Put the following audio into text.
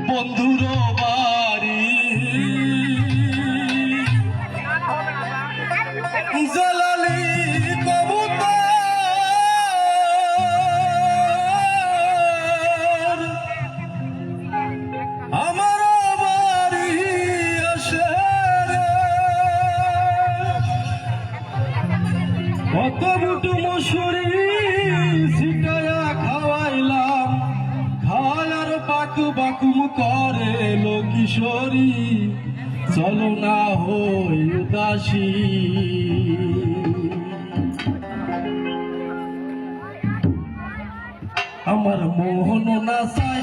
বন্ধুর বাড়ি জ্বালালি কবুতর আমার বাড়ি আসে রে। কত বুটু মশুরি ছিটায়া খাওয়াইলাম, খাওয়ার বাকু বাকুম করে লো কিশোরী, চলো না হই উদাসী। আমার মোহন না চাই